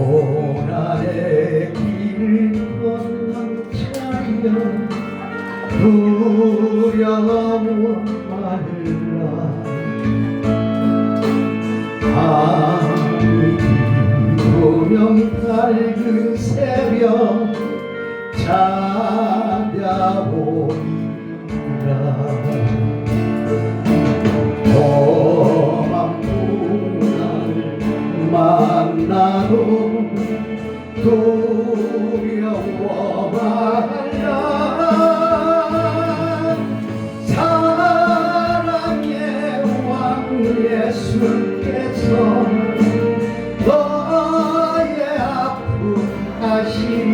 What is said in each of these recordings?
고난의 길을 건너차려 두려워 말라. 하늘이 조명 밝은 새벽 찾아오리라. 험한 고난을 만나도 두려워 말라. 사랑의 왕 예수께서 너의 아픔 하시니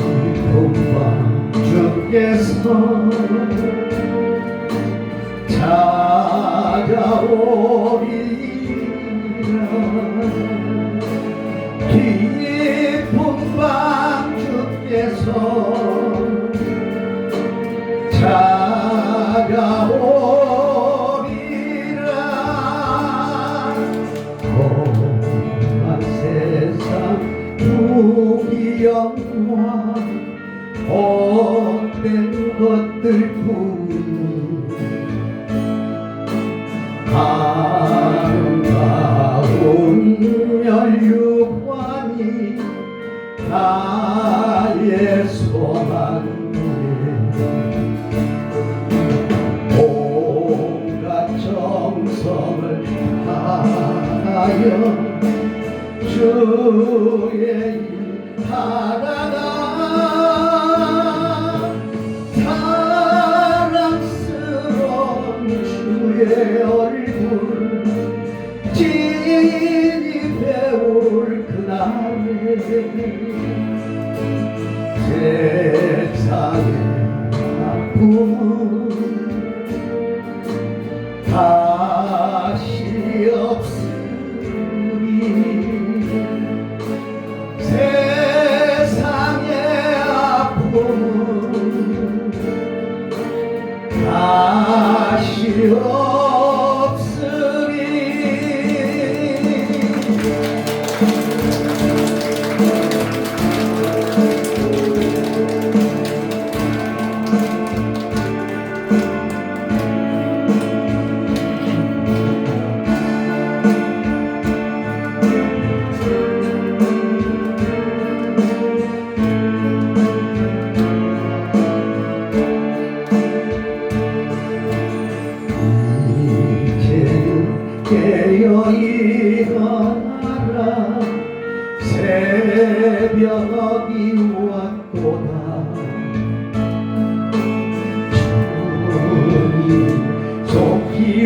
기쁨과 주께서 찾아오리라. 기쁜 밤 주께서 찾아오리라. 험한 세상 부귀영화 헛된 것들뿐 아름다운 멸류관이 나의 소망이네. 온갖 정성을 다하여 주의 일 하다가 사랑스러운 주의 얼굴 진이 배울 그날에 세상의 아픔은 다시 없으니. 세상의 아픔은 다시 없으니.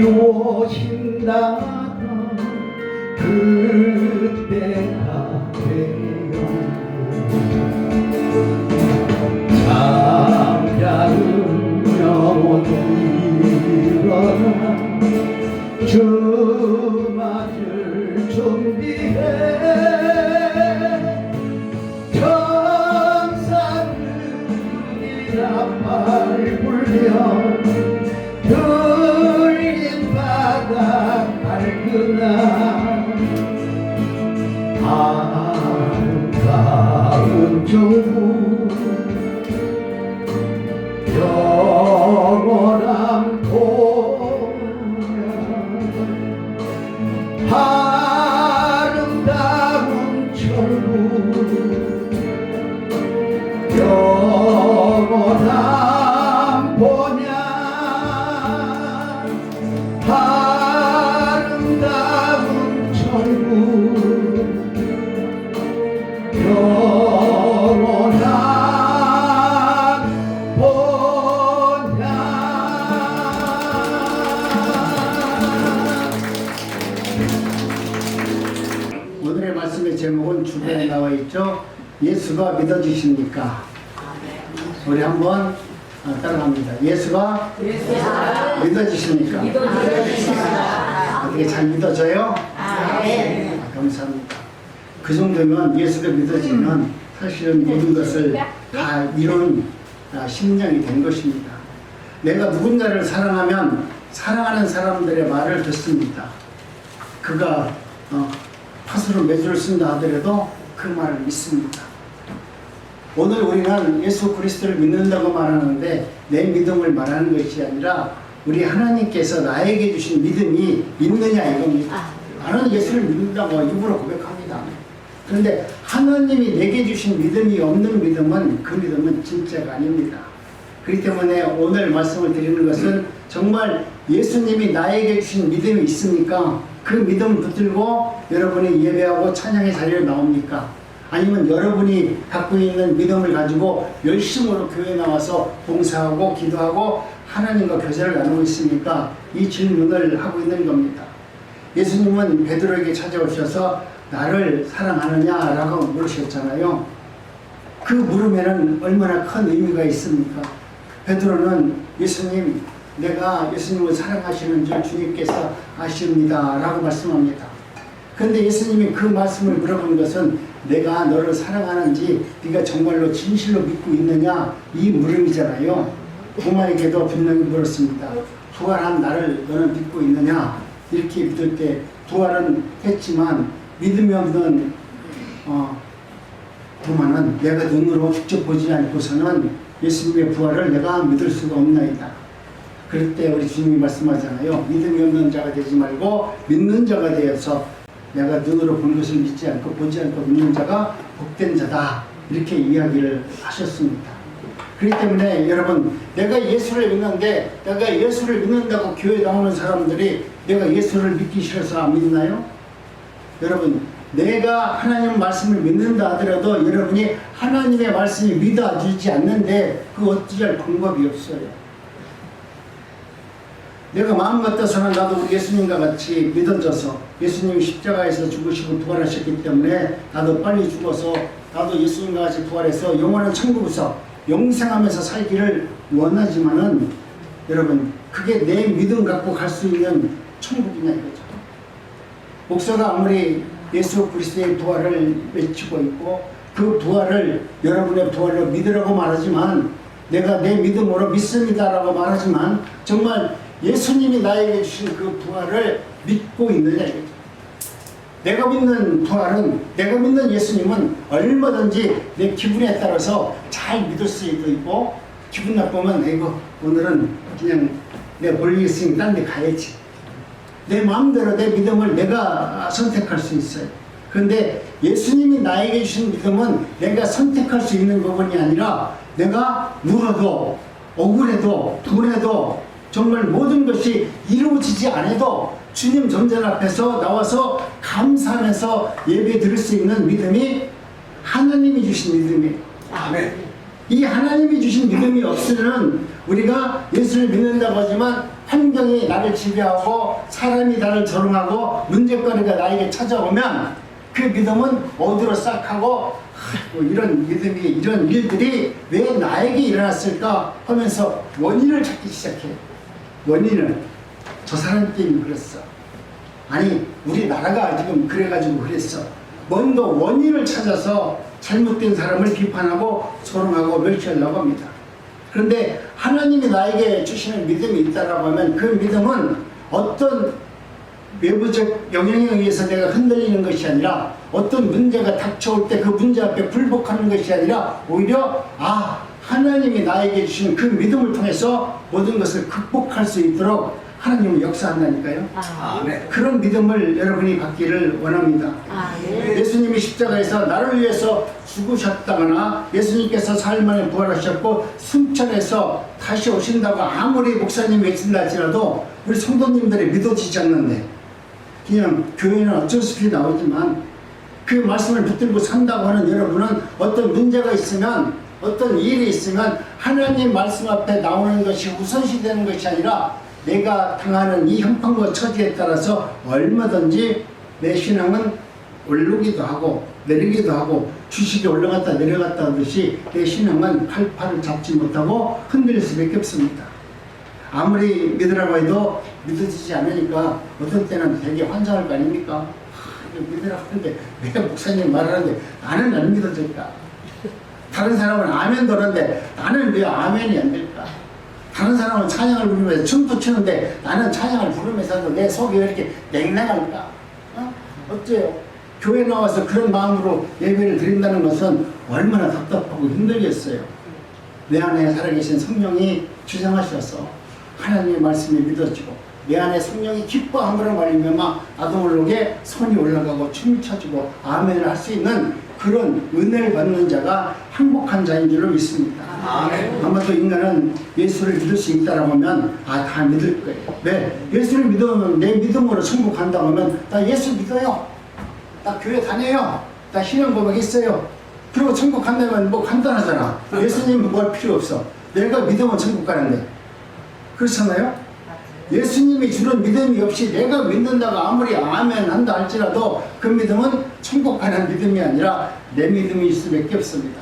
미워진다던 그때가 되어 잠자는 영혼이 일어나 주맞을 준비해 천사들이란 말 불려 흘린 바다 밝으나 아름다운 정부 영원한 보면 아름다운 천국 영원한 보냐 아름다운 천국 영원한 보냐. 오늘의 말씀의 제목은 주변에 나와 있죠. 예수가 믿어지십니까? 우리 한번 따라갑니다. 예수가 믿어지십니까? 어떻게 잘 믿어져요? 감사합니다. 그 정도면 예수가 믿어지면 사실은 모든 것을 다 이룬 심령이 된 것입니다. 내가 누군가를 사랑하면 사랑하는 사람들의 말을 듣습니다. 그가 팥으로 매주를 쓴다 하더라도 그 말을 믿습니다. 오늘 우리는 예수 그리스도를 믿는다고 말하는데 내 믿음을 말하는 것이 아니라 우리 하나님께서 나에게 주신 믿음이 있느냐 이겁니다. 나는 예수를 믿는다고 입으로 고백합니다. 그런데 하나님이 내게 주신 믿음이 없는 믿음은 그 믿음은 진짜가 아닙니다. 그렇기 때문에 오늘 말씀을 드리는 것은 정말 예수님이 나에게 주신 믿음이 있습니까? 그 믿음을 붙들고 여러분이 예배하고 찬양의 자리에 나옵니까? 아니면 여러분이 갖고 있는 믿음을 가지고 열심으로 교회에 나와서 봉사하고 기도하고 하나님과 교제를 나누고 있습니까? 이 질문을 하고 있는 겁니다. 예수님은 베드로에게 찾아오셔서 나를 사랑하느냐라고 물으셨잖아요. 그 물음에는 얼마나 큰 의미가 있습니까? 베드로는 예수님, 내가 예수님을 사랑하시는 줄 주님께서 아십니다 라고 말씀합니다. 그런데 예수님이 그 말씀을 물어본 것은 내가 너를 사랑하는지 네가 정말로 진실로 믿고 있느냐 이 물음이잖아요. 도마에게도 분명히 물었습니다. 부활한 나를 너는 믿고 있느냐? 이렇게 믿을 때 부활은 했지만 믿음이 없는 도마는 내가 눈으로 직접 보지 않고서는 예수님의 부활을 내가 믿을 수가 없나이다. 그럴 때 우리 주님이 말씀하잖아요. 믿음이 없는 자가 되지 말고 믿는 자가 되어서 내가 눈으로 본 것을 믿지 않고 보지 않고 믿는 자가 복된 자다. 이렇게 이야기를 하셨습니다. 그렇기 때문에 여러분, 내가 예수를 믿는데 내가 예수를 믿는다고 교회 나오는 사람들이 내가 예수를 믿기 싫어서 안 믿나요? 여러분, 내가 하나님 말씀을 믿는다 하더라도 여러분이 하나님의 말씀이 믿어주지 않는데 그 어찌할 방법이 없어요. 내가 마음 같아서는 나도 우리 예수님과 같이 믿어져서 예수님이 십자가에서 죽으시고 부활하셨기 때문에 나도 빨리 죽어서 나도 예수님과 같이 부활해서 영원한 천국에서 영생하면서 살기를 원하지만은 여러분, 그게 내 믿음 갖고 갈 수 있는 천국이냐 이거죠. 목사가 아무리 예수 그리스도의 부활을 외치고 있고 그 부활을 여러분의 부활로 믿으라고 말하지만 내가 내 믿음으로 믿습니다라고 말하지만 정말 예수님이 나에게 주신 그 부활을 믿고 있느냐 이거죠. 내가 믿는 부활은, 내가 믿는 예수님은 얼마든지 내 기분에 따라서 잘 믿을 수도 있고 기분 나쁘면 이거 오늘은 그냥 내가 볼 일 있으니 딴 데 가야지. 내 마음대로 내 믿음을 내가 선택할 수 있어요. 그런데 예수님이 나에게 주신 믿음은 내가 선택할 수 있는 부분이 아니라 내가 울어도 억울해도 분해도 정말 모든 것이 이루어지지 않아도 주님 존재 앞에서 나와서 감사하면서 예배 드릴 수 있는 믿음이 하나님이 주신 믿음이에요. 아멘. 이 하나님이 주신 믿음이 없으면 우리가 예수를 믿는다고 하지만 환경이 나를 지배하고 사람이 나를 조롱하고 문제거리가 나에게 찾아오면 그 믿음은 어디로 싹하고 이런 믿음이 이런 일들이 왜 나에게 일어났을까 하면서 원인을 찾기 시작해. 원인을 저 사람 때문에 그랬어. 아니 우리나라가 지금 그래가지고 그랬어. 먼저 원인을 찾아서 잘못된 사람을 비판하고 조롱하고 멸시하려고 합니다. 그런데 하나님이 나에게 주시는 믿음이 있다라고 하면 그 믿음은 어떤 외부적 영향에 의해서 내가 흔들리는 것이 아니라 어떤 문제가 닥쳐올 때 그 문제 앞에 굴복하는 것이 아니라 오히려 하나님이 나에게 주신 그 믿음을 통해서 모든 것을 극복할 수 있도록 하나님은 역사한다니까요. 아멘. 그런 믿음을 여러분이 받기를 원합니다. 예수님이 십자가에서 나를 위해서 죽으셨다거나 예수님께서 4일 만에 부활하셨고 승천해서 다시 오신다고 아무리 목사님이 외친다 할지라도 우리 성도님들이 믿어지지 않는데 그냥 교회는 어쩔 수 없이 나오지만 그 말씀을 붙들고 산다고 하는 여러분은 어떤 문제가 있으면 어떤 일이 있으면 하나님 말씀 앞에 나오는 것이 우선시 되는 것이 아니라 내가 당하는 이 형편과 처지에 따라서 얼마든지 내 신앙은 오르기도 하고 내리기도 하고 주식이 올라갔다 내려갔다 하듯이 내 신앙은 팔팔을 잡지 못하고 흔들릴 수밖에 없습니다. 아무리 믿으라고 해도 믿어지지 않으니까 어떤 때는 되게 환장할 거 아닙니까? 믿으라고 하는데 왜 목사님 말하는데 나는 안 믿어질까? 다른 사람은 아멘 도는데 나는 왜 아멘이 안 될까? 다른 사람은 찬양을 부르면서 춤도 추는데 나는 찬양을 부르면서도 내 속이 왜 이렇게 냉랭할까? 어째요? 교회 나와서 그런 마음으로 예배를 드린다는 것은 얼마나 답답하고 힘들겠어요. 내 안에 살아계신 성령이 주장하셔서 하나님의 말씀이 믿어지고 내 안에 성령이 기뻐함으로 말미암아 나도 모르게 손이 올라가고 춤이 춰지고 아멘을 할 수 있는 그런 은혜를 받는 자가 행복한 자인 줄로 믿습니다. 아마도 인간은 예수를 믿을 수 있다라고 하면 다 믿을 거예요. 네, 예수를 믿으면 내 믿음으로 천국간다고 하면 나 예수 믿어요. 나 교회 다녀요. 나 신앙 고백했어요. 그리고 천국 간다면 뭐 간단하잖아. 예수님 뭘 필요 없어. 내가 믿으면 천국 가는데. 그렇잖아요? 예수님이 주는 믿음이 없이 내가 믿는다고 아무리 아멘 한다 할지라도 그 믿음은 천국 가는 믿음이 아니라 내 믿음일 수밖에 없습니다.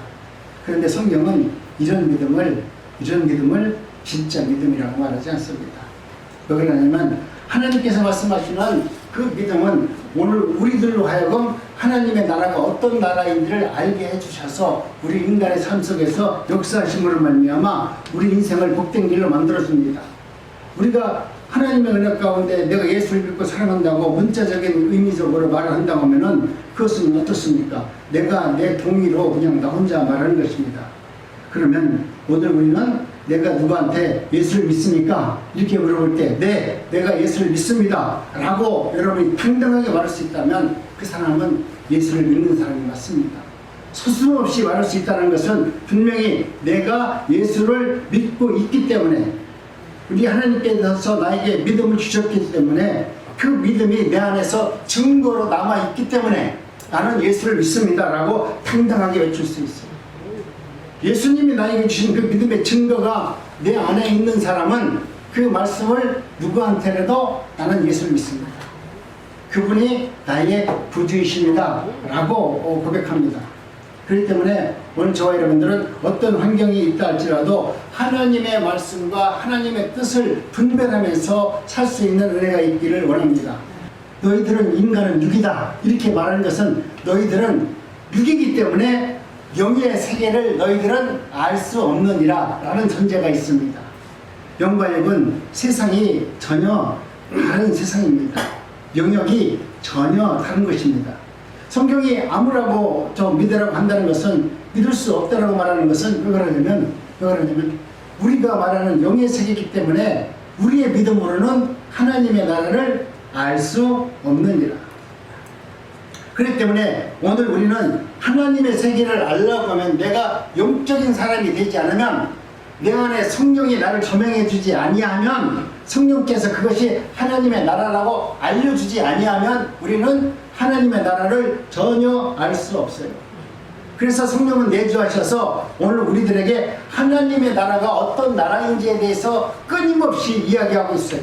그런데 성경은 이런 믿음을 진짜 믿음이라고 말하지 않습니다. 왜 그러냐면 하나님께서 말씀하시는 그 믿음은 오늘 우리들로 하여금 하나님의 나라가 어떤 나라인지를 알게 해주셔서 우리 인간의 삶 속에서 역사하심으로 말미암아 우리 인생을 복된 길로 만들어줍니다. 우리가 하나님의 은혜 가운데 내가 예수를 믿고 사랑한다고 문자적인 의미적으로 말을 한다고 하면은 그것은 어떻습니까? 내가 내 동의로 그냥 나 혼자 말하는 것입니다. 그러면 오늘 우리는 내가 누구한테 예수를 믿습니까? 이렇게 물어볼 때 네, 내가 예수를 믿습니다 라고 여러분이 당당하게 말할 수 있다면 그 사람은 예수를 믿는 사람이 맞습니다. 서슴없이 말할 수 있다는 것은 분명히 내가 예수를 믿고 있기 때문에 우리 하나님께서 나에게 믿음을 주셨기 때문에 그 믿음이 내 안에서 증거로 남아있기 때문에 나는 예수를 믿습니다 라고 당당하게 외칠 수 있어요. 예수님이 나에게 주신 그 믿음의 증거가 내 안에 있는 사람은 그 말씀을 누구한테라도 나는 예수를 믿습니다. 그분이 나의 구주이십니다 라고 고백합니다. 그렇기 때문에 오늘 저와 여러분들은 어떤 환경이 있다 할지라도 하나님의 말씀과 하나님의 뜻을 분별하면서 살 수 있는 은혜가 있기를 원합니다. 너희들은 인간은 육이다 이렇게 말하는 것은 너희들은 육이기 때문에 영의 세계를 너희들은 알 수 없느니라 라는 전제가 있습니다. 영과 육은 세상이 전혀 다른 세상입니다. 영역이 전혀 다른 것입니다. 성경이 아무라고 믿으라고 한다는 것은 믿을 수 없다라고 말하는 것은 왜 그러냐면 우리가 말하는 영의 세계이기 때문에 우리의 믿음으로는 하나님의 나라를 알 수 없느니라. 그렇기 때문에 오늘 우리는 하나님의 세계를 알려고 하면 내가 영적인 사람이 되지 않으면 내 안에 성령이 나를 조명해 주지 아니하면 성령께서 그것이 하나님의 나라라고 알려주지 아니하면 우리는 하나님의 나라를 전혀 알 수 없어요. 그래서 성령은 내주하셔서 오늘 우리들에게 하나님의 나라가 어떤 나라인지에 대해서 끊임없이 이야기하고 있어요.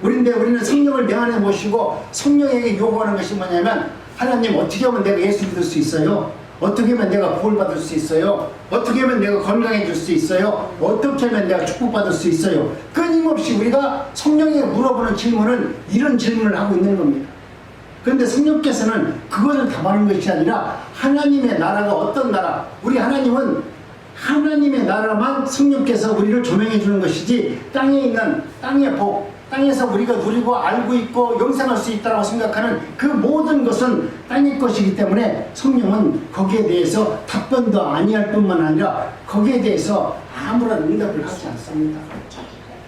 우리는 성령을 내 안에 모시고 성령에게 요구하는 것이 뭐냐면, 하나님, 어떻게 하면 내가 예수 믿을 수 있어요? 어떻게 하면 내가 구원받을 수 있어요? 어떻게 하면 내가 건강해질 수 있어요? 어떻게 하면 내가 축복받을 수 있어요? 끊임없이 우리가 성령에게 물어보는 질문은 이런 질문을 하고 있는 겁니다. 그런데 성령께서는 그것을 답하는 것이 아니라 하나님의 나라가 어떤 나라, 우리 하나님은 하나님의 나라만 성령께서 우리를 조명해 주는 것이지, 땅에 있는 땅의 복, 땅에서 우리가 누리고 알고 있고 영생할 수 있다고 생각하는 그 모든 것은 땅의 것이기 때문에 성령은 거기에 대해서 답변도 아니할 뿐만 아니라 거기에 대해서 아무런 응답을 하지 않습니다.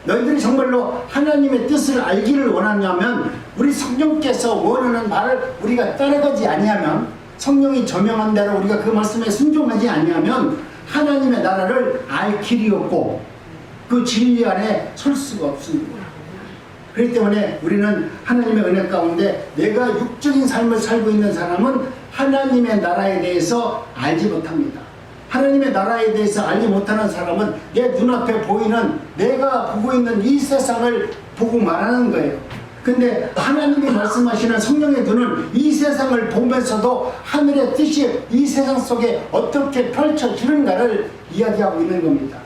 너희들이 정말로 하나님의 뜻을 알기를 원하냐면, 우리 성령께서 원하는 말을 우리가 따라가지 아니하면, 성령이 조명한 대로 우리가 그 말씀에 순종하지 아니하면 하나님의 나라를 알 길이 없고 그 진리 안에 설 수가 없습니다. 그렇기 때문에 우리는 하나님의 은혜 가운데 내가 육적인 삶을 살고 있는 사람은 하나님의 나라에 대해서 알지 못합니다. 하나님의 나라에 대해서 알지 못하는 사람은 내 눈앞에 보이는, 내가 보고 있는 이 세상을 보고 말하는 거예요. 근데 하나님이 말씀하시는 성령의 눈은 이 세상을 보면서도 하늘의 뜻이 이 세상 속에 어떻게 펼쳐지는가를 이야기하고 있는 겁니다.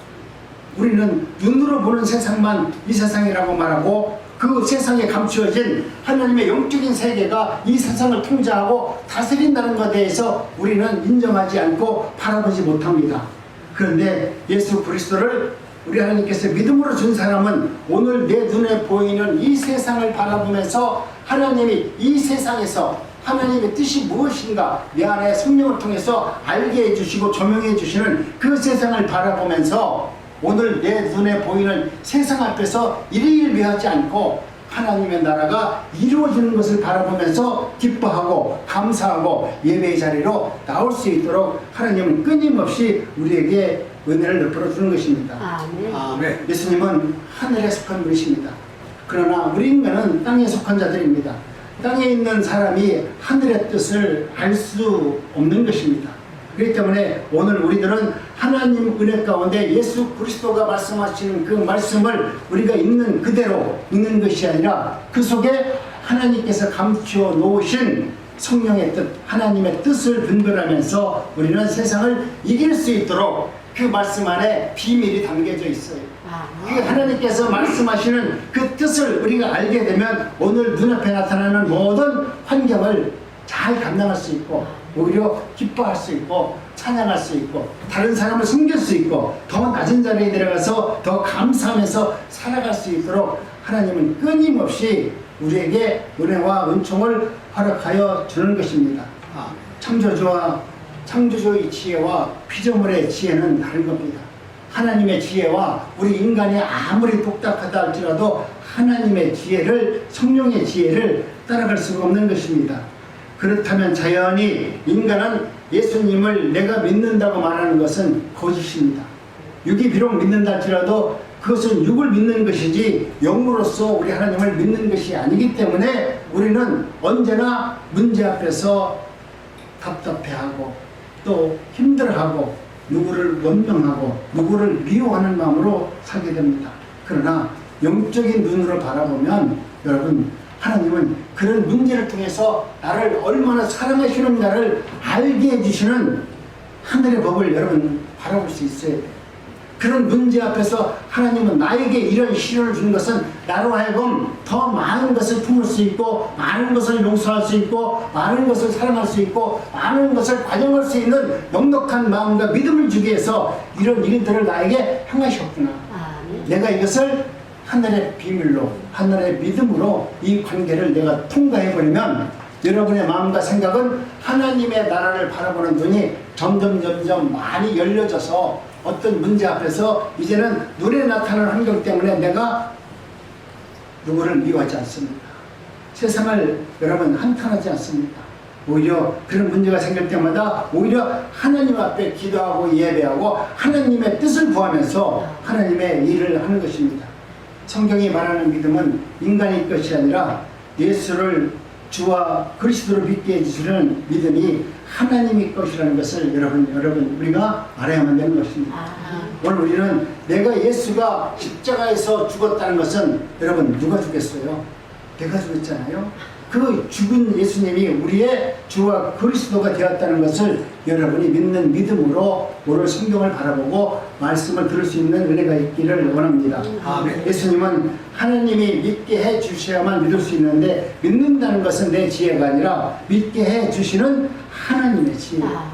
우리는 눈으로 보는 세상만 이 세상이라고 말하고, 그 세상에 감추어진 하나님의 영적인 세계가 이 세상을 통제하고 다스린다는 것에 대해서 우리는 인정하지 않고 바라보지 못합니다. 그런데 예수 그리스도를 우리 하나님께서 믿음으로 준 사람은 오늘 내 눈에 보이는 이 세상을 바라보면서 하나님이 이 세상에서 하나님의 뜻이 무엇인가 내 안에 성령을 통해서 알게 해주시고 조명해 주시는 그 세상을 바라보면서 오늘 내 눈에 보이는 세상 앞에서 일일비하지 않고 하나님의 나라가 이루어지는 것을 바라보면서 기뻐하고 감사하고 예배의 자리로 나올 수 있도록 하나님은 끊임없이 우리에게 은혜를 베풀어 주는 것입니다. 아멘. 예수님은 하늘에 속한 분이십니다. 그러나 우리 인간은 땅에 속한 자들입니다. 땅에 있는 사람이 하늘의 뜻을 알 수 없는 것입니다. 그렇기 때문에 오늘 우리들은 하나님 은혜 가운데 예수 그리스도가 말씀하시는 그 말씀을 우리가 있는 그대로 읽는 것이 아니라 그 속에 하나님께서 감추어 놓으신 성령의 뜻, 하나님의 뜻을 분별하면서 우리는 세상을 이길 수 있도록 그 말씀 안에 비밀이 담겨져 있어요. 그 하나님께서 말씀하시는 그 뜻을 우리가 알게 되면 오늘 눈앞에 나타나는 모든 환경을 잘 감당할 수 있고 오히려 기뻐할 수 있고 찬양할 수 있고 다른 사람을 섬길 수 있고 더 낮은 자리에 내려가서 더 감사하면서 살아갈 수 있도록 하나님은 끊임없이 우리에게 은혜와 은총을 허락하여 주는 것입니다. 창조주와 창조주의 지혜와 피조물의 지혜는 다른 겁니다. 하나님의 지혜와 우리 인간이 아무리 똑딱하다 할지라도 하나님의 지혜를, 성령의 지혜를 따라갈 수가 없는 것입니다. 그렇다면 자연히 인간은 예수님을 내가 믿는다고 말하는 것은 거짓입니다. 육이 비록 믿는다 할지라도 그것은 육을 믿는 것이지 영으로서 우리 하나님을 믿는 것이 아니기 때문에 우리는 언제나 문제 앞에서 답답해하고 또 힘들어하고 누구를 원망하고 누구를 미워하는 마음으로 살게 됩니다. 그러나 영적인 눈으로 바라보면 여러분, 하나님은 그런 문제를 통해서 나를 얼마나 사랑하시는가를 알게 해주시는 하늘의 법을 여러분 바라볼 수 있어야 돼요. 그런 문제 앞에서 하나님은 나에게 이런 시련을 준 것은 나로 하여금 더 많은 것을 품을 수 있고 많은 것을 용서할 수 있고 많은 것을 사랑할 수 있고 많은 것을 관용할 수 있는 넉넉한 마음과 믿음을 주기 위해서 이런 일들을 나에게 행하셨구나. 내가 이것을 하늘의 비밀로, 하늘의 믿음으로 이 관계를 내가 통과해버리면 여러분의 마음과 생각은 하나님의 나라를 바라보는 눈이 점점 많이 열려져서 어떤 문제 앞에서 이제는 눈에 나타나는 환경 때문에 내가 누구를 미워하지 않습니다. 세상을 여러분 한탄하지 않습니다. 오히려 그런 문제가 생길 때마다 오히려 하나님 앞에 기도하고 예배하고 하나님의 뜻을 구하면서 하나님의 일을 하는 것입니다. 성경이 말하는 믿음은 인간의 것이 아니라 예수를 주와 그리스도를 믿게 해주시는 믿음이 하나님의 것이라는 것을 여러분 우리가 알아야만 되는 것입니다. 오늘 우리는 내가 예수가 십자가에서 죽었다는 것은 여러분 누가 죽겠어요? 내가 죽었잖아요. 그 죽은 예수님이 우리의 주와 그리스도가 되었다는 것을 여러분이 믿는 믿음으로 오늘 성경을 바라보고 말씀을 들을 수 있는 은혜가 있기를 원합니다. 예수님은 하나님이 믿게 해 주셔야만 믿을 수 있는데, 믿는다는 것은 내 지혜가 아니라 믿게 해 주시는 하나님의 지혜예요.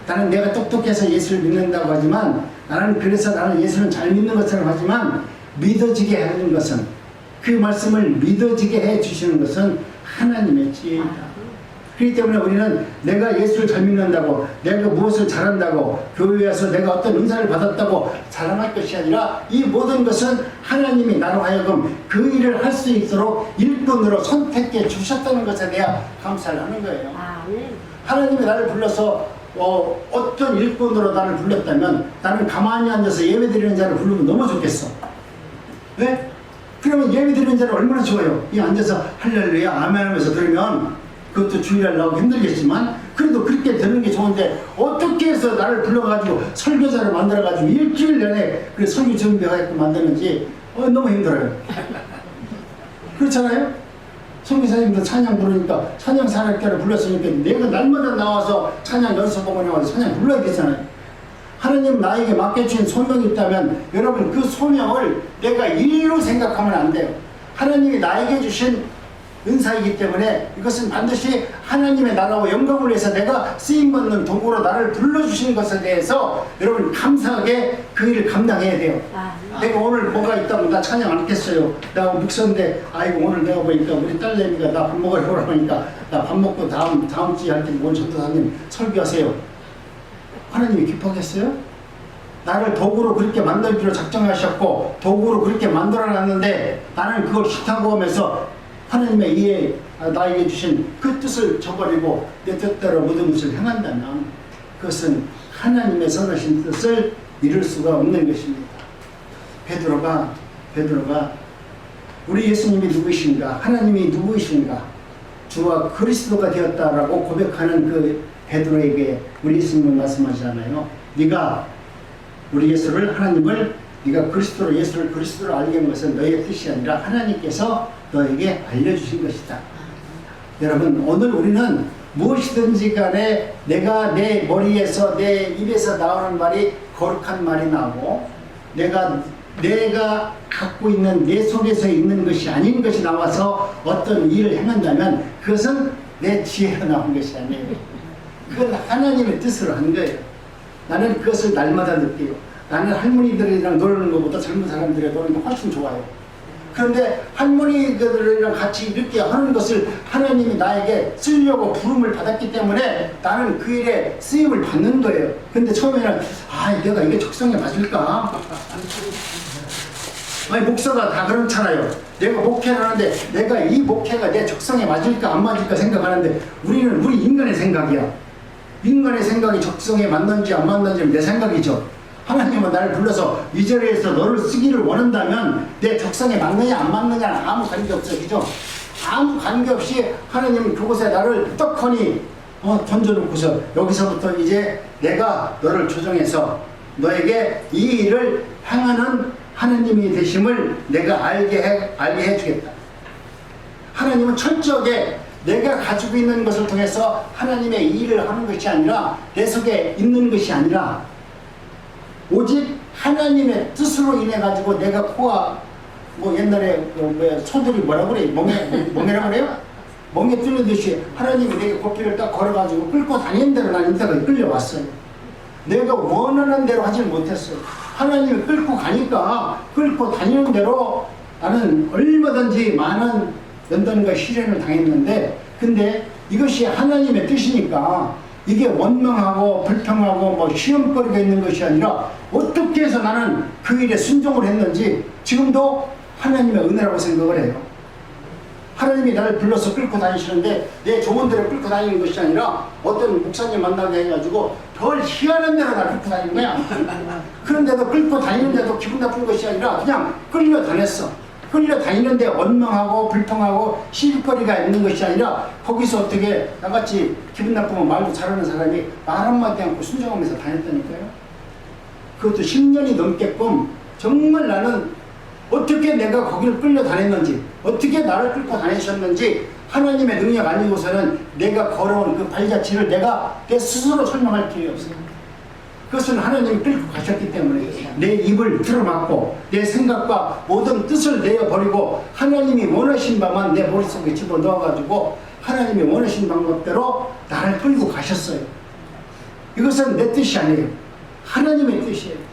나는 내가 똑똑해서 예수를 믿는다고 하지만, 나는 예수는 잘 믿는 것처럼 하지만, 믿어지게 하는 것은, 그 말씀을 믿어지게 해 주시는 것은 하나님의 지혜입니다. 그렇기 때문에 우리는 내가 예수를 잘 믿는다고, 내가 무엇을 잘한다고, 교회에 와서 내가 어떤 은사를 받았다고 자랑할 것이 아니라, 이 모든 것은 하나님이 나로 하여금 그 일을 할 수 있도록 일꾼으로 선택해 주셨다는 것에 대해 감사를 하는 거예요. 하나님이 나를 불러서 어떤 일꾼으로 나를 불렀다면, 나는 가만히 앉아서 예배드리는 자를 부르면 너무 좋겠어. 왜? 그러면 예배드리는 자는 얼마나 좋아요. 이 앉아서 할렐루야 아멘 하면서 들으면 그것도 주일날 나오기 힘들겠지만, 그래도 그렇게 되는 게 좋은데, 어떻게 해서 나를 불러가지고 설교자를 만들어가지고 일주일 내내 그 설교 준비하게끔 만드는지 너무 힘들어요. 그렇잖아요? 선교사님도 찬양 부르니까 찬양 사역자를 불렀으니까 내가 날마다 나와서 찬양 연습하고 나와서 찬양 불러야 되잖아요. 하나님 나에게 맡겨주신 소명이 있다면 여러분 그 소명을 내가 일로 생각하면 안 돼요. 하나님이 나에게 주신 은사이기 때문에 이것은 반드시 하나님의 나라와 영광을 위해서 내가 쓰임받는 도구로 나를 불러주시는 것에 대해서 여러분 감사하게 그 일을 감당해야 돼요. 내가 오늘 뭐가 있다고 나 찬양 안 했겠어요. 나 목사인데 아이고 오늘 내가 보니까 우리 딸내미가 나 밥 먹으러 오라고 하니까 나 밥 먹고 다음 주에 할 때 오늘 전도사님 설교하세요. 하나님이 기뻐하겠어요? 나를 도구로 그렇게 만들기로 작정하셨고 도구로 그렇게 만들어놨는데 나는 그걸 싫다고 하면서 하나님의 이에 나에게 주신 그 뜻을 저버리고 내 뜻대로 모든 것을 행한다면 그것은 하나님의 선하신 뜻을 이룰 수가 없는 것입니다. 베드로가 우리 예수님이 누구이신가, 하나님이 누구이신가, 주와 그리스도가 되었다라고 고백하는 그 베드로에게 우리 예수님은 말씀하시잖아요. 네가 우리 예수를, 하나님을, 네가 예수를 그리스도로 알게 한 것은 너의 뜻이 아니라 하나님께서 너에게 알려주신 것이다. 여러분 오늘 우리는 무엇이든지 간에 내가 내 머리에서 내 입에서 나오는 말이 거룩한 말이 나오고 내가 갖고 있는 내 속에서 있는 것이 아닌 것이 나와서 어떤 일을 행한다면 그것은 내 지혜로 나온 것이 아니에요. 그건 하나님의 뜻으로 한 거예요. 나는 그것을 날마다 느껴요. 나는 할머니들이랑 노는 것보다 젊은 사람들이랑 노는 게 훨씬 좋아요. 그런데 할머니들이랑 같이 이렇게 하는 것을 하나님이 나에게 쓰려고 부름을 받았기 때문에 나는 그 일에 쓰임을 받는 거예요. 근데 처음에는 내가 이게 적성에 맞을까? 아니 목사가 다 그렇잖아요. 내가 목회를 하는데 내가 이 목회가 내 적성에 맞을까 안 맞을까 생각하는데 우리 인간의 생각이야. 인간의 생각이 적성에 맞는지 안 맞는지는 내 생각이죠. 하나님은 나를 불러서 이 자리에서 너를 쓰기를 원한다면 내 적성에 맞느냐 안 맞느냐는 아무 관계없어. 그죠? 아무 관계없이 하나님은 그곳에 나를 떡하니 던져놓고서 여기서부터 이제 내가 너를 조정해서 너에게 이 일을 행하는 하나님이 되심을 내가 알게 해주겠다. 하나님은 철저하게 내가 가지고 있는 것을 통해서 하나님의 이 일을 하는 것이 아니라 내 속에 있는 것이 아니라 오직 하나님의 뜻으로 인해 가지고 내가 코와 옛날에 소들이 뭐라 그래? 멍에라고 그래요? 멍에 뚫는 듯이 하나님이 내게 고삐를 딱 걸어가지고 끌고 다니는 대로 난 이때까지 끌려왔어요. 내가 원하는 대로 하질 못했어요. 하나님이 끌고 가니까 끌고 다니는 대로 나는 얼마든지 많은 연단과 시련을 당했는데, 근데 이것이 하나님의 뜻이니까 이게 원망하고 불평하고 시험거리가 있는 것이 아니라 어떻게 해서 나는 그 일에 순종을 했는지 지금도 하나님의 은혜라고 생각을 해요. 하나님이 나를 불러서 끌고 다니시는데 내 좋은 데로 끌고 다니는 것이 아니라 어떤 목사님 만나게 해가지고 별 희한한 데로 나를 끌고 다니는 거야. 그런데도 끌고 다니는데도 기분 나쁜 것이 아니라 그냥 끌려 다녔어. 끌려다니는데 원망하고 불평하고 시비거리가 있는 것이 아니라 거기서 어떻게 나같이 기분 나쁘면 말도 잘하는 사람이 말 한마디 않고 순종하면서 다녔다니까요. 그것도 10년이 넘게끔 정말 나는 어떻게 내가 거기를 끌려다녔는지, 어떻게 나를 끌고 다니셨는지 하나님의 능력 아니고서는 내가 걸어온 그 발자취를 내가 내 스스로 설명할 길이 없어요. 그것은 하나님이 끌고 가셨기 때문에 내 입을 틀어막고 내 생각과 모든 뜻을 내어버리고 하나님이 원하신 바만 내 머릿속에 집어넣어가지고 하나님이 원하신 방법대로 나를 끌고 가셨어요. 이것은 내 뜻이 아니에요. 하나님의 뜻이에요.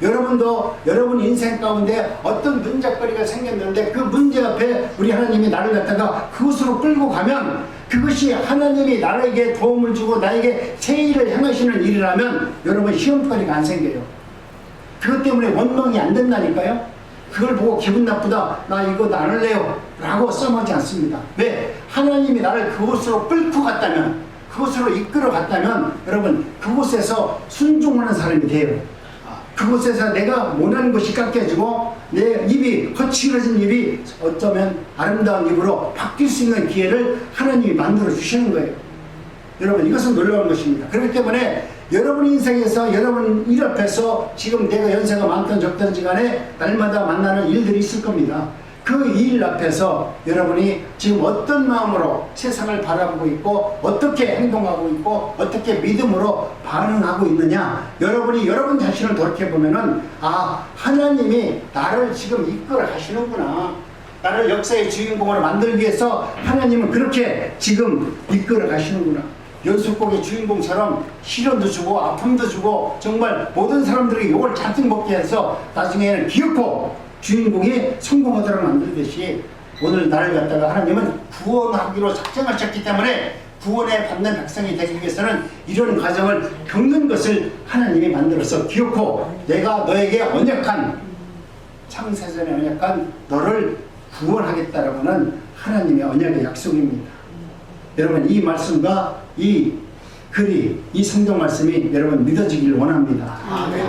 여러분도 여러분 인생 가운데 어떤 문제거리가 생겼는데 그 문제 앞에 우리 하나님이 나를 갖다가 그곳으로 끌고 가면 그것이 하나님이 나에게 도움을 주고 나에게 새 일을 행하시는 일이라면 여러분 시험거리가 안 생겨요. 그것 때문에 원망이 안 된다니까요. 그걸 보고 기분 나쁘다, 나 이거 안 할래요 라고 써먹지 않습니다. 왜? 하나님이 나를 그곳으로 끌고 갔다면, 그곳으로 이끌어 갔다면 여러분 그곳에서 순종하는 사람이 돼요. 그곳에서 내가 원하는 것이 깎여지고 내 입이 거칠어진 입이 어쩌면 아름다운 입으로 바뀔 수 있는 기회를 하나님이 만들어 주시는 거예요. 여러분 이것은 놀라운 것입니다. 그렇기 때문에 여러분 인생에서 여러분 일 앞에서 지금 내가 연세가 많든 적든지 간에 날마다 만나는 일들이 있을 겁니다. 그 일 앞에서 여러분이 지금 어떤 마음으로 세상을 바라보고 있고 어떻게 행동하고 있고 어떻게 믿음으로 반응하고 있느냐, 여러분이 여러분 자신을 돌이켜보면은 아, 하나님이 나를 지금 이끌어 가시는구나, 나를 역사의 주인공으로 만들기 위해서 하나님은 그렇게 지금 이끌어 가시는구나. 연속곡의 주인공처럼 시련도 주고 아픔도 주고 정말 모든 사람들에게 욕을 잔뜩 먹게 해서 나중에는 기어코 주인공이 성공하도록 만들듯이 오늘 나를 갖다가 하나님은 구원하기로 작정하셨기 때문에 구원에 받는 백성이 되기 위해서는 이런 과정을 겪는 것을 하나님이 만들어서 기어코 내가 너에게 언약한, 창세전에 언약한 너를 구원하겠다라고는 하나님의 언약의 약속입니다. 여러분 이 말씀과 이 글이, 이 성경 말씀이 여러분 믿어지길 원합니다.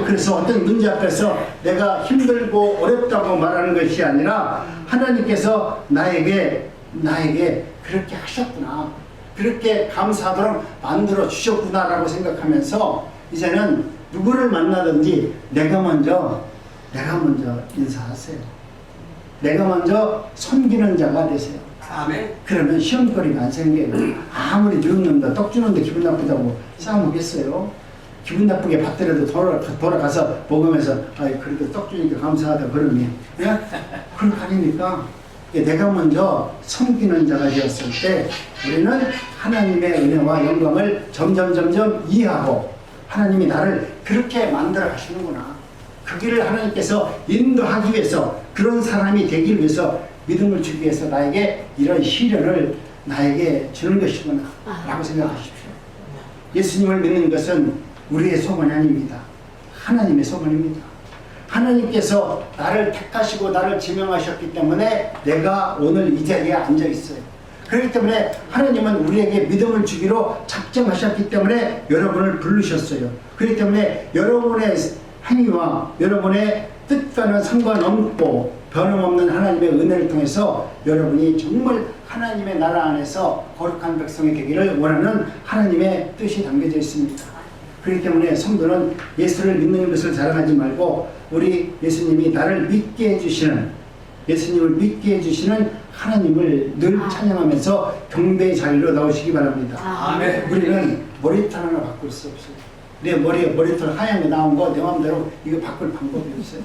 그래서 어떤 문제 앞에서 내가 힘들고 어렵다고 말하는 것이 아니라 하나님께서 나에게 그렇게 하셨구나, 그렇게 감사하도록 만들어 주셨구나 라고 생각하면서 이제는 누구를 만나든지 내가 먼저 인사하세요. 내가 먼저 섬기는 자가 되세요. 아멘. 그러면 시험거리가 안 생겨요. 아무리 주는 놈도 떡 주는데 기분 나쁘다고 싸먹겠어요? 기분 나쁘게 받더라도 돌아가서 먹으면서 아이 그래도 떡 주니까 감사하다 그러면 예? 그런 거 아닙니까? 내가 먼저 섬기는 자가 되었을 때 우리는 하나님의 은혜와 영광을 점점 이해하고 하나님이 나를 그렇게 만들어 가시는구나, 그 길을 하나님께서 인도하기 위해서, 그런 사람이 되기 위해서 믿음을 주기 위해서 나에게 이런 시련을 나에게 주는 것이구나 라고 생각하십시오. 예수님을 믿는 것은 우리의 소원이 아닙니다. 하나님의 소원입니다. 하나님께서 나를 택하시고 나를 지명하셨기 때문에 내가 오늘 이 자리에 앉아 있어요. 그렇기 때문에 하나님은 우리에게 믿음을 주기로 작정하셨기 때문에 여러분을 부르셨어요. 그렇기 때문에 여러분의 행위와 여러분의 뜻과는 상관없고 변함없는 하나님의 은혜를 통해서 여러분이 정말 하나님의 나라 안에서 거룩한 백성이 되기를 원하는 하나님의 뜻이 담겨져 있습니다. 그렇기 때문에 성도는 예수를 믿는 것을 자랑하지 말고 우리 예수님이 나를 믿게 해주시는, 예수님을 믿게 해주시는 하나님을 늘 찬양하면서 경배의 자리로 나오시기 바랍니다. 아멘. 우리는 머리털 하나 바꿀 수 없어요. 내 머리털 하얀 거 나온 거 내 마음대로 이거 바꿀 방법이 없어요.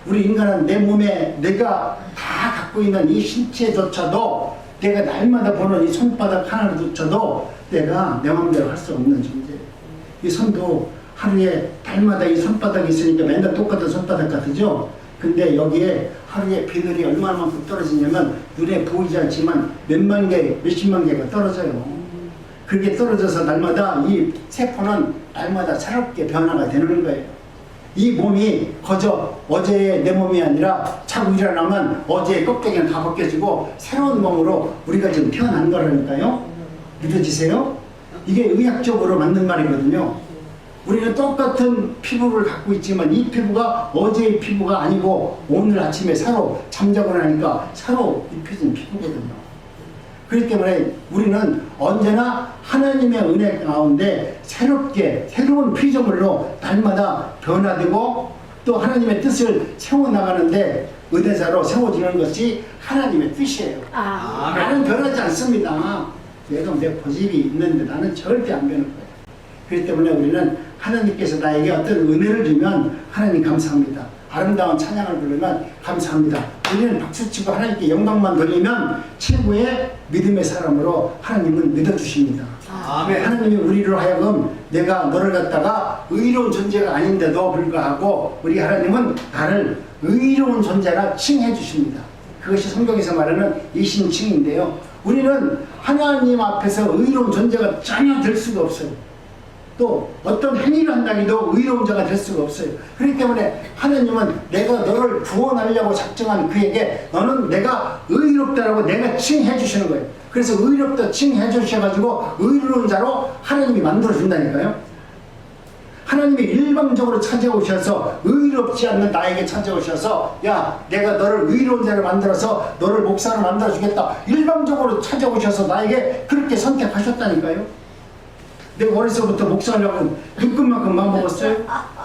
우리 인간은 내 몸에 내가 다 갖고 있는 이 신체조차도, 내가 날마다 보는 이 손바닥 하나조차도 내가 내 마음대로 할 수 없는 존재예요. 이 손도 하루에 날마다 이 손바닥이 있으니까 맨날 똑같은 손바닥 같으죠? 근데 여기에 하루에 비늘이 얼마만큼 떨어지냐면 눈에 보이지 않지만 몇만 개, 몇십만 개가 떨어져요. 그렇게 떨어져서 날마다 이 세포는 날마다 새롭게 변화가 되는 거예요. 이 몸이 거저 어제의 내 몸이 아니라 자고 일어나면 어제의 껍데기는 다 벗겨지고 새로운 몸으로 우리가 지금 태어난 거라니까요. 믿어지세요? 이게 의학적으로 맞는 말이거든요. 우리는 똑같은 피부를 갖고 있지만 이 피부가 어제의 피부가 아니고 오늘 아침에 새로 잠자고 나니까 새로 입혀진 피부거든요. 그렇기 때문에 우리는 언제나 하나님의 은혜 가운데 새롭게 새로운 피조물로 날마다 변화되고 또 하나님의 뜻을 세워나가는데 은혜자로 세워지는 것이 하나님의 뜻이에요. 나는 변하지 않습니다. 내가 내 고집이 있는데 나는 절대 안 변할 거예요. 그렇기 때문에 우리는 하나님께서 나에게 어떤 은혜를 주면 하나님 감사합니다. 아름다운 찬양을 부르면 감사합니다. 우리는 박수치고 하나님께 영광만 돌리면 최고의 믿음의 사람으로 하나님은 믿어주십니다. 아멘. 하나님이 우리로 하여금 내가 너를 갖다가 의로운 존재가 아닌데도 불구하고 우리 하나님은 나를 의로운 존재라 칭해 주십니다. 그것이 성경에서 말하는 이신칭인데요. 우리는 하나님 앞에서 의로운 존재가 전혀 될 수가 없어요. 또 어떤 행위를 한다기도 의로운 자가 될 수가 없어요. 그렇기 때문에 하나님은 내가 너를 구원하려고 작정한 그에게 너는 내가 의롭다라고 내가 칭해 주시는 거예요. 그래서 의롭다 칭해 주셔가지고 의로운 자로 하나님이 만들어 준다니까요. 하나님이 일방적으로 찾아오셔서 의롭지 않는 나에게 찾아오셔서 야 내가 너를 의로운 자로 만들어서 너를 목사로 만들어 주겠다 일방적으로 찾아오셔서 나에게 그렇게 선택하셨다니까요. 내가 어려서부터 목사하려고 눈끝만큼 마음먹었어요?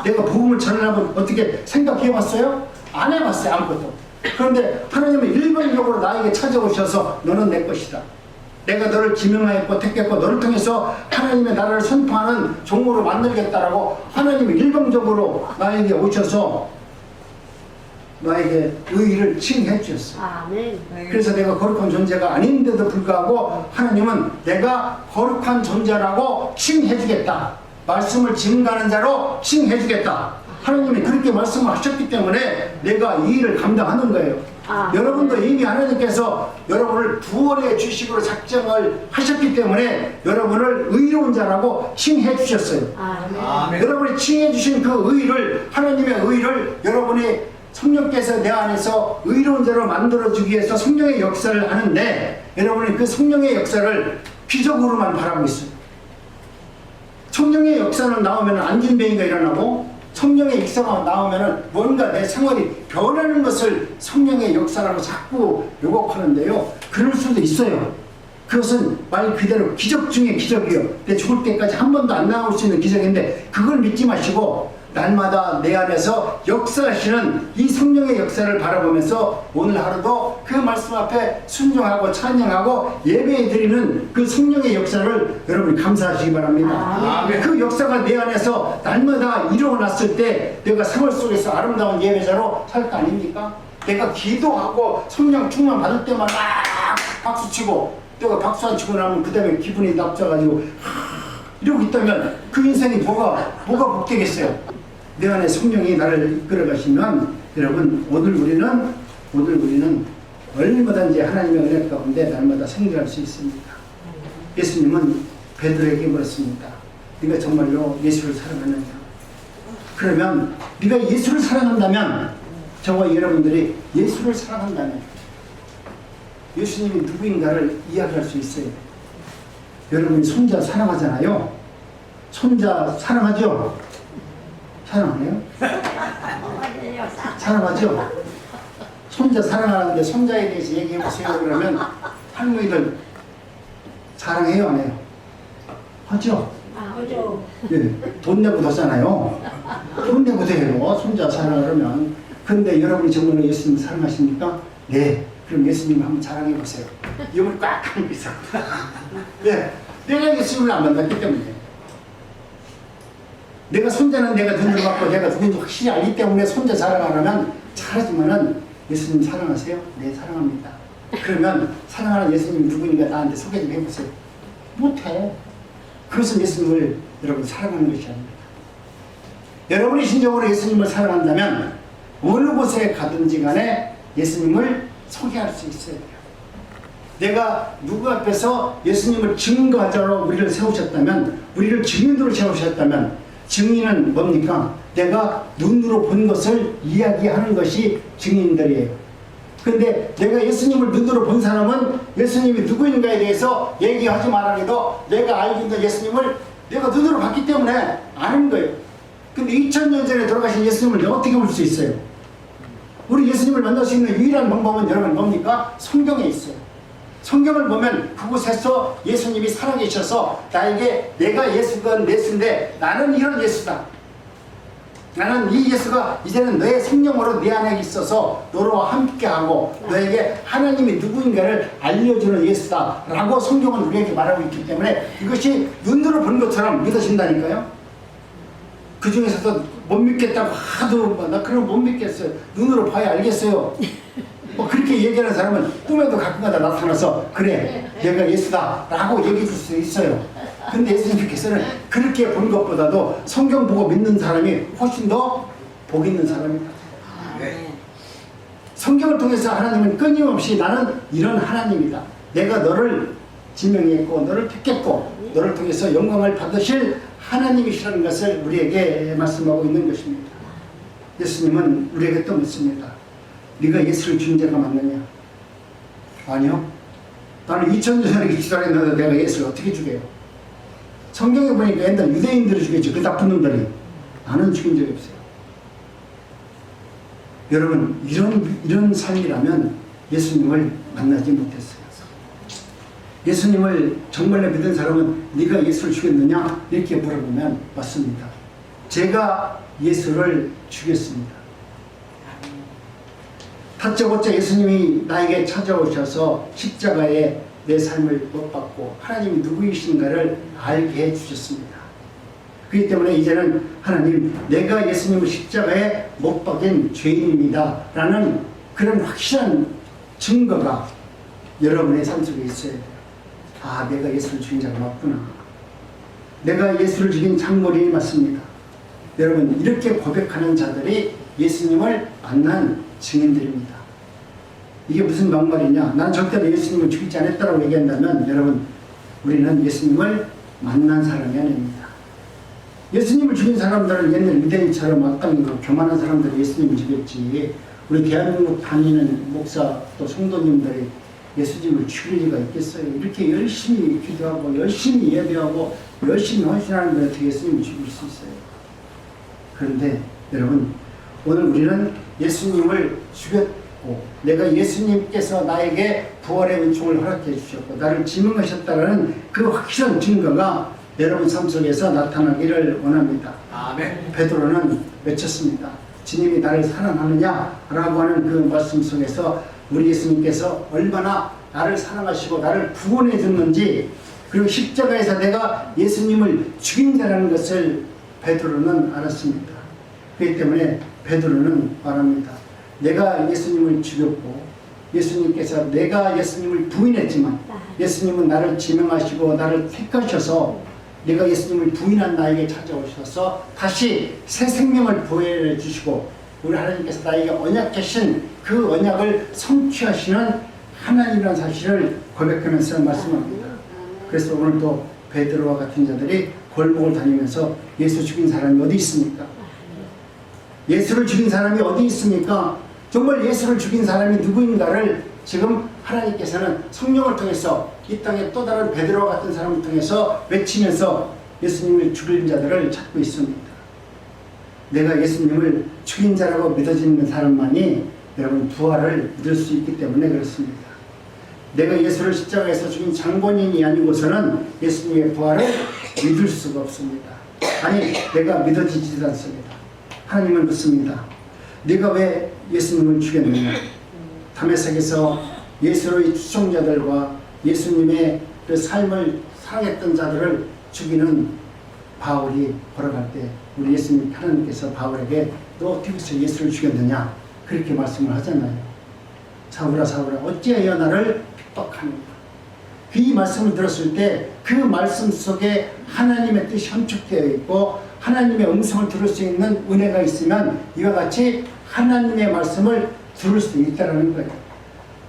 내가 복음을 전하려고 어떻게 생각해봤어요? 안 해봤어요. 아무것도. 그런데 하나님은 일방적으로 나에게 찾아오셔서 너는 내 것이다. 내가 너를 지명하였고 택했고 너를 통해서 하나님의 나라를 선포하는 종으로 만들겠다라고 하나님이 일방적으로 나에게 오셔서 나에게 의의를 칭해 주셨어요. 아멘. 그래서 내가 거룩한 존재가 아닌데도 불구하고 하나님은 내가 거룩한 존재라고 칭해 주겠다. 말씀을 증가하는 자로 칭해 주겠다. 하나님이 그렇게 말씀을 하셨기 때문에 내가 이 일을 감당하는 거예요. 여러분도 이미 하나님께서 여러분을 구원의 주식으로 작정을 하셨기 때문에 여러분을 의로운 자라고 칭해 주셨어요. 아멘. 여러분이 칭해 주신 그 의를 하나님의 의를 여러분이 성령께서 내 안에서 의로운 자로 만들어주기 위해서 성령의 역사를 하는데 여러분이 그 성령의 역사를 기적으로만 바라고 있어요. 성령의 역사는 나오면 안진뱅이가 일어나고 성령의 역사가 나오면 뭔가 내 생활이 변하는 것을 성령의 역사라고 자꾸 요곡하는데요. 그럴 수도 있어요. 그것은 말 그대로 기적 중에 기적이에요. 내 죽을 때까지 한 번도 안 나올 수 있는 기적인데 그걸 믿지 마시고 날마다 내 안에서 역사하시는 이 성령의 역사를 바라보면서 오늘 하루도 그 말씀 앞에 순종하고 찬양하고 예배해 드리는 그 성령의 역사를 여러분이 감사하시기 바랍니다. 아멘. 그 역사가 내 안에서 날마다 일어났을 때 내가 생활 속에서 아름다운 예배자로 살 거 아닙니까? 내가 기도하고 성령 충만 받을 때만 막 박수치고 내가 박수 안 치고 나면 그 다음에 기분이 나빠가지고 이러고 있다면 그 인생이 뭐가 복되겠어요? 내 안에 성령이 나를 이끌어 가시면 여러분 오늘 우리는 얼마든지 하나님의 은혜 가운데 날마다 생존할 수 있습니다. 예수님은 베드로에게 물었습니다. 네가 정말로 예수를 사랑하느냐? 그러면 네가 예수를 사랑한다면 저와 여러분들이 예수를 사랑한다면 예수님이 누구인가를 이야기할 수 있어요. 여러분이 손자 사랑하잖아요. 손자 사랑하죠? 사랑해요? 사랑하죠? 손자 사랑하는데 손자에 대해서 얘기해보세요. 그러면 할머니들 사랑해요? 안 해요? 하죠? 하죠. 예, 돈 내고 하잖아요. 돈 내고 해요. 손자 사랑하려면. 근데 여러분이 정말로 예수님 사랑하십니까? 네. 그럼 예수님 한번 자랑해보세요. 입을 꽉 감고 있어. 네. 내가 예수님을 안 만났기 때문에. 내가 손자는 내가 눈으로 받고 내가 누군지 확실히 알기 때문에 손자 자랑 안 하면 잘하지만은 예수님 사랑하세요? 네, 사랑합니다. 그러면 사랑하는 예수님 누구니까 나한테 소개 좀 해보세요. 못해. 그것은 예수님을 여러분 사랑하는 것이 아닙니다. 여러분이 신적으로 예수님을 사랑한다면 어느 곳에 가든지 간에 예수님을 소개할 수 있어야 돼요. 내가 누구 앞에서 예수님을 증거하자로 우리를 세우셨다면 우리를 증인으로 세우셨다면 증인은 뭡니까? 내가 눈으로 본 것을 이야기하는 것이 증인들이에요. 근데 내가 예수님을 눈으로 본 사람은 예수님이 누구인가에 대해서 얘기하지 말아도 내가 알고 있는 예수님을 내가 눈으로 봤기 때문에 아는 거예요. 근데 2000년 전에 돌아가신 예수님을 내가 어떻게 볼 수 있어요? 우리 예수님을 만날 수 있는 유일한 방법은 여러분 뭡니까? 성경에 있어요. 성경을 보면 그곳에서 예수님이 살아계셔서 나에게 내가 예수가 예수인데 나는 이런 예수다. 나는 이 예수가 이제는 너의 생명으로 내 안에 있어서 너와 함께하고 너에게 하나님이 누구인가를 알려주는 예수다 라고 성경은 우리에게 말하고 있기 때문에 이것이 눈으로 본 것처럼 믿어진다니까요. 그 중에서도 못 믿겠다고 하도 나 그럼 못 믿겠어요. 눈으로 봐야 알겠어요. 뭐 그렇게 얘기하는 사람은 꿈에도 가끔가다 나타나서 그래 내가 예수다 라고 얘기해 줄 수 있어요. 근데 예수님께서는 그렇게 본 것보다도 성경 보고 믿는 사람이 훨씬 더 복 있는 사람이다. 성경을 통해서 하나님은 끊임없이 나는 이런 하나님이다. 내가 너를 지명했고 너를 택했고 너를 통해서 영광을 받으실 하나님이시라는 것을 우리에게 말씀하고 있는 것입니다. 예수님은 우리에게 또 묻습니다. 네가 예수를 죽인 자가 맞느냐? 아니요. 나는 2000년 전에 기도했는데 내가 예수를 어떻게 죽여요? 성경에 보니까 옛날 유대인들을 죽였죠. 그 나쁜 놈들이. 나는 죽인 적이 없어요. 여러분 이런 삶이라면 예수님을 만나지 못했어요. 예수님을 정말로 믿은 사람은 네가 예수를 죽였느냐? 이렇게 물어보면 맞습니다. 제가 예수를 죽였습니다. 다짜고짜 예수님이 나에게 찾아오셔서 십자가에 내 삶을 못 박고 하나님이 누구이신가를 알게 해주셨습니다. 그렇기 때문에 이제는 하나님 내가 예수님을 십자가에 못 박인 죄인입니다 라는 그런 확실한 증거가 여러분의 삶 속에 있어야 돼요. 아, 내가 예수를 죽인 자가 맞구나. 내가 예수를 죽인 장모린이 맞습니다. 여러분 이렇게 고백하는 자들이 예수님을 만난 증인들입니다. 이게 무슨 막말이냐? 난 절대로 예수님을 죽이지 않았다고 얘기한다면 여러분 우리는 예수님을 만난 사람이 아닙니다. 예수님을 죽인 사람들은 옛날 유대인처럼 악당이고 교만한 사람들이 예수님을 죽였지 우리 대한민국 다니는 목사 또 성도님들이 예수님을 죽일 리가 있겠어요? 이렇게 열심히 기도하고 열심히 예배하고 열심히 헌신하는데 어떻게 예수님을 죽일 수 있어요? 그런데 여러분 오늘 우리는 예수님을 죽였고 내가 예수님께서 나에게 부활의 은총을 허락해 주셨고 나를 지명하셨다는 그 확실한 증거가 여러분 삶 속에서 나타나기를 원합니다. 아멘. 베드로는 외쳤습니다. 주님이 나를 사랑하느냐라고 하는 그 말씀 속에서 우리 예수님께서 얼마나 나를 사랑하시고 나를 구원해 줬는지 그리고 십자가에서 내가 예수님을 죽인 자라는 것을 베드로는 알았습니다. 그렇기 때문에 베드로는 말합니다. 내가 예수님을 죽였고 예수님께서 내가 예수님을 부인했지만 예수님은 나를 지명하시고 나를 택하셔서 내가 예수님을 부인한 나에게 찾아오셔서 다시 새 생명을 부여해 주시고 우리 하나님께서 나에게 언약하신 그 언약을 성취하시는 하나님이라는 사실을 고백하면서 말씀합니다. 그래서 오늘도 베드로와 같은 자들이 골목을 다니면서 예수 죽인 사람이 어디 있습니까? 예수를 죽인 사람이 어디 있습니까? 정말 예수를 죽인 사람이 누구인가를 지금 하나님께서는 성령을 통해서 이 땅에 또 다른 베드로와 같은 사람을 통해서 외치면서 예수님을 죽인 자들을 찾고 있습니다. 내가 예수님을 죽인 자라고 믿어지는 사람만이 여러분 부활을 믿을 수 있기 때문에 그렇습니다. 내가 예수를 십자가에서 죽인 장본인이 아니고서는 예수님의 부활을 믿을 수가 없습니다. 아니 내가 믿어지지도 않습니다. 하나님을 묻습니다. 네가 왜 예수님을 죽였느냐? 다메섹에서 예수의 추종자들과 예수님의 그 삶을 사랑했던 자들을 죽이는 바울이 걸어갈 때 우리 예수님 하나님께서 바울에게 너 어떻게 해서 예수를 죽였느냐? 그렇게 말씀을 하잖아요. 사울아 사울아 어찌하여 나를 핍박하는가? 이 말씀을 들었을 때 그 말씀 속에 하나님의 뜻이 함축되어 있고 하나님의 음성을 들을 수 있는 은혜가 있으면 이와 같이 하나님의 말씀을 들을 수 있다는 거예요.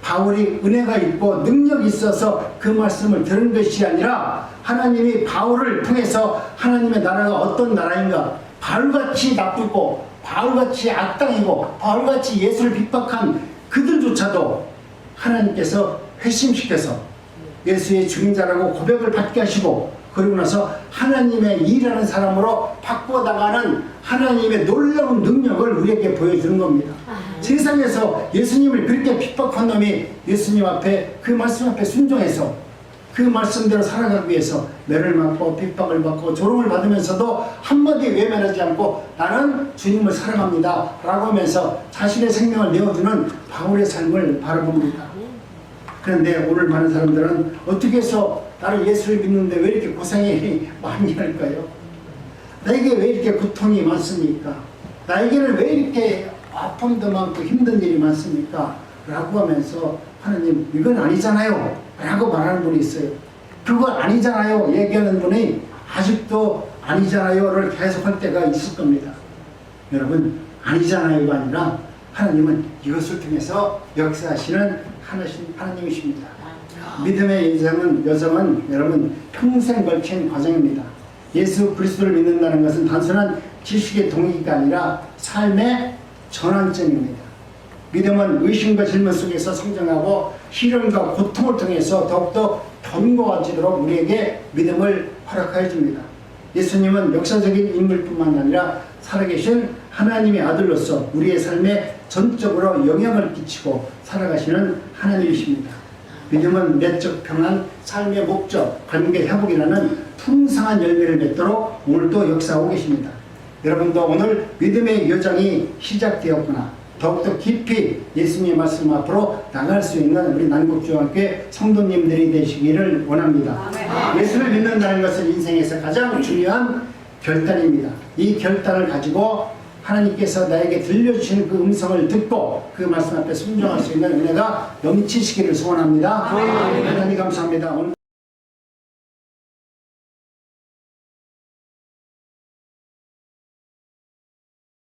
바울이 은혜가 있고 능력이 있어서 그 말씀을 들은 것이 아니라 하나님이 바울을 통해서 하나님의 나라가 어떤 나라인가, 바울같이 나쁘고 바울같이 악당이고 바울같이 예수를 핍박한 그들조차도 하나님께서 회심시켜서 예수의 죽인 자라고 고백을 받게 하시고 그리고 나서 하나님의 일하는 사람으로 바꿔나가는 하나님의 놀라운 능력을 우리에게 보여주는 겁니다. 세상에서 예수님을 그렇게 핍박한 놈이 예수님 앞에 그 말씀 앞에 순종해서 그 말씀대로 살아가기 위해서 매를 맞고 핍박을 받고 조롱을 받으면서도 한마디 외면하지 않고 나는 주님을 사랑합니다 라고 하면서 자신의 생명을 내어주는 바울의 삶을 바라봅니다. 그런데 오늘 많은 사람들은 어떻게 해서 나는 예수를 믿는데 왜 이렇게 고생이 많이 할까요? 나에게 왜 이렇게 고통이 많습니까? 나에게는 왜 이렇게 아픔도 많고 힘든 일이 많습니까? 라고 하면서 하나님 이건 아니잖아요 라고 말하는 분이 있어요. 그거 아니잖아요 얘기하는 분이 아직도 아니잖아요를 계속 할 때가 있을 겁니다. 여러분 아니잖아요가 아니라 하나님은 이것을 통해서 역사하시는 하나님이십니다. 믿음의 여정은 여러분 평생 걸친 과정입니다. 예수 그리스도를 믿는다는 것은 단순한 지식의 동기가 아니라 삶의 전환점입니다. 믿음은 의심과 질문 속에서 성장하고 시련과 고통을 통해서 더욱더 견고해지도록 우리에게 믿음을 허락하여 줍니다. 예수님은 역사적인 인물뿐만 아니라 살아계신 하나님의 아들로서 우리의 삶에 전적으로 영향을 끼치고 살아가시는 하나님이십니다. 믿음은 내적 평안, 삶의 목적, 관계 회복이라는 풍성한 열매를 맺도록 오늘도 역사하고 계십니다. 여러분도 오늘 믿음의 여정이 시작되었구나. 더욱더 깊이 예수님의 말씀 앞으로 나갈 수 있는 우리 난국중학교의 성도님들이 되시기를 원합니다. 예수를 믿는다는 것은 인생에서 가장 중요한 결단입니다. 이 결단을 가지고 하나님께서 나에게 들려주시는 그 음성을 듣고 그 말씀 앞에 순종할 수 있는 은혜가 넘치시기를 소원합니다. 하나님 감사합니다. 오늘